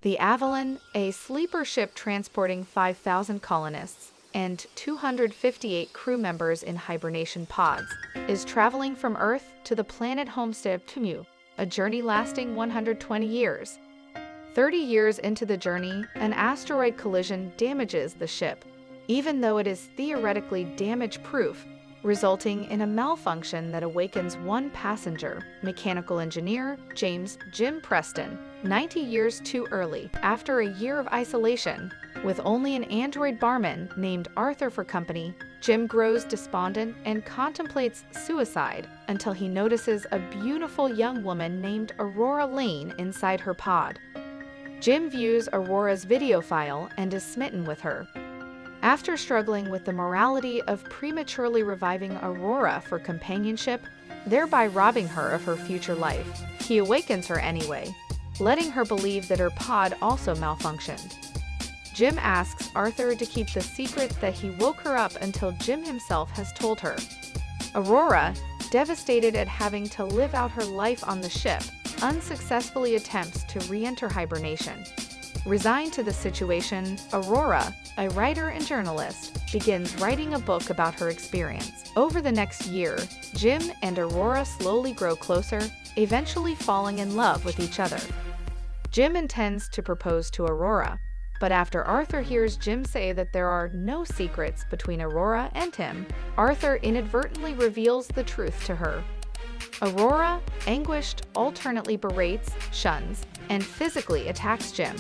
The Avalon, a sleeper ship transporting 5,000 colonists and 258 crew members in hibernation pods, is traveling from Earth to the planet homestead Tumu, a journey lasting 120 years. 30 years into the journey, an asteroid collision damages the ship, even though it is theoretically damage-proof, resulting in a malfunction that awakens one passenger, mechanical engineer Jim Preston, 90 years too early. After a year of isolation, with only an android barman named Arthur for company, Jim grows despondent and contemplates suicide until he notices a beautiful young woman named Aurora Lane inside her pod. Jim views Aurora's video file and is smitten with her. After struggling with the morality of prematurely reviving Aurora for companionship, thereby robbing her of her future life, he awakens her anyway, letting her believe that her pod also malfunctioned. Jim asks Arthur to keep the secret that he woke her up until Jim himself has told her. Aurora, devastated at having to live out her life on the ship, unsuccessfully attempts to re-enter hibernation. Resigned to the situation, Aurora, a writer and journalist, begins writing a book about her experience. Over the next year, Jim and Aurora slowly grow closer, eventually falling in love with each other. Jim intends to propose to Aurora, but after Arthur hears Jim say that there are no secrets between Aurora and him, Arthur inadvertently reveals the truth to her. Aurora, anguished, alternately berates, shuns, and physically attacks Jim.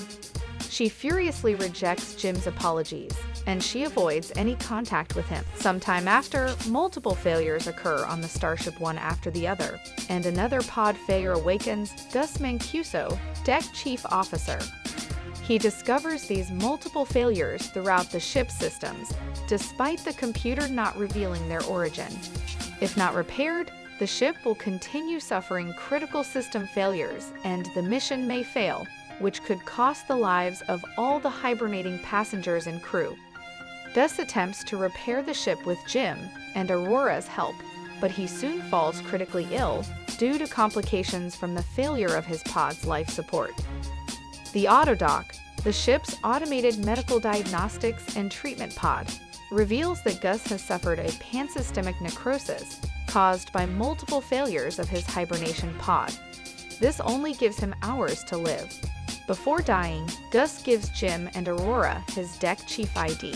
She furiously rejects Jim's apologies, and she avoids any contact with him. Sometime after, multiple failures occur on the Starship one after the other, and another pod failure awakens Gus Mancuso, deck chief officer. He discovers these multiple failures throughout the ship's systems, despite the computer not revealing their origin. If not repaired, the ship will continue suffering critical system failures, and the mission may fail, which could cost the lives of all the hibernating passengers and crew. Gus attempts to repair the ship with Jim and Aurora's help, but he soon falls critically ill due to complications from the failure of his pod's life support. The Autodoc, the ship's automated medical diagnostics and treatment pod, reveals that Gus has suffered a pansystemic necrosis caused by multiple failures of his hibernation pod. This only gives him hours to live. Before dying, Gus gives Jim and Aurora his deck chief ID,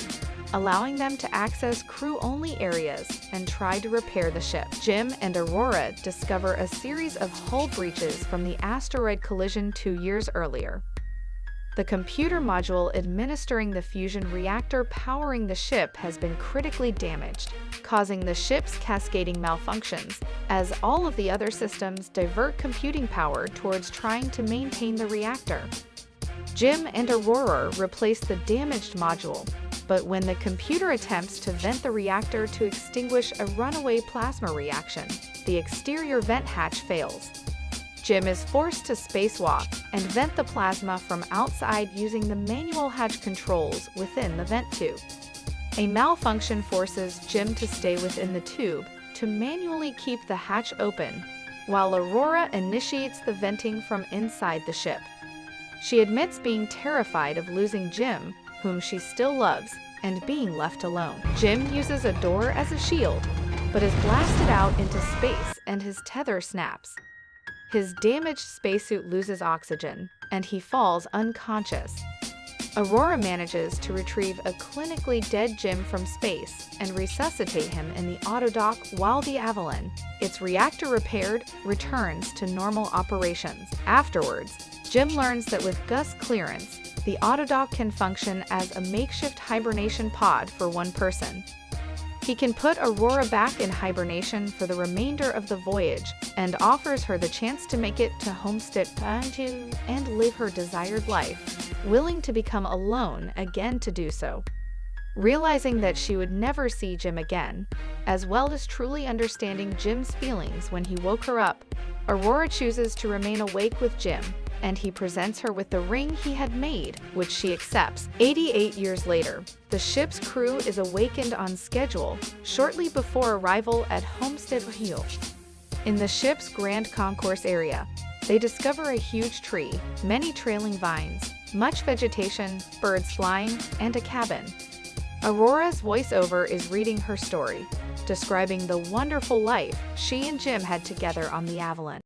allowing them to access crew-only areas and try to repair the ship. Jim and Aurora discover a series of hull breaches from the asteroid collision 2 years earlier. The computer module administering the fusion reactor powering the ship has been critically damaged, causing the ship's cascading malfunctions, as all of the other systems divert computing power towards trying to maintain the reactor. Jim and Aurora replace the damaged module, but when the computer attempts to vent the reactor to extinguish a runaway plasma reaction, the exterior vent hatch fails. Jim is forced to spacewalk and vent the plasma from outside using the manual hatch controls within the vent tube. A malfunction forces Jim to stay within the tube to manually keep the hatch open, while Aurora initiates the venting from inside the ship. She admits being terrified of losing Jim, whom she still loves, and being left alone. Jim uses a door as a shield, but is blasted out into space and his tether snaps. His damaged spacesuit loses oxygen, and he falls unconscious. Aurora manages to retrieve a clinically dead Jim from space and resuscitate him in the Autodoc while the Avalon, its reactor repaired, returns to normal operations. Afterwards, Jim learns that with Gus' clearance, the Autodoc can function as a makeshift hibernation pod for one person. He can put Aurora back in hibernation for the remainder of the voyage and offers her the chance to make it to Homestead and live her desired life, willing to become alone again to do so. Realizing that she would never see Jim again, as well as truly understanding Jim's feelings when he woke her up, Aurora chooses to remain awake with Jim, and he presents her with the ring he had made, which she accepts. 88 years later, the ship's crew is awakened on schedule, shortly before arrival at Homestead Hill. In the ship's Grand Concourse area, they discover a huge tree, many trailing vines, much vegetation, birds flying, and a cabin. Aurora's voiceover is reading her story, describing the wonderful life she and Jim had together on the Avalon.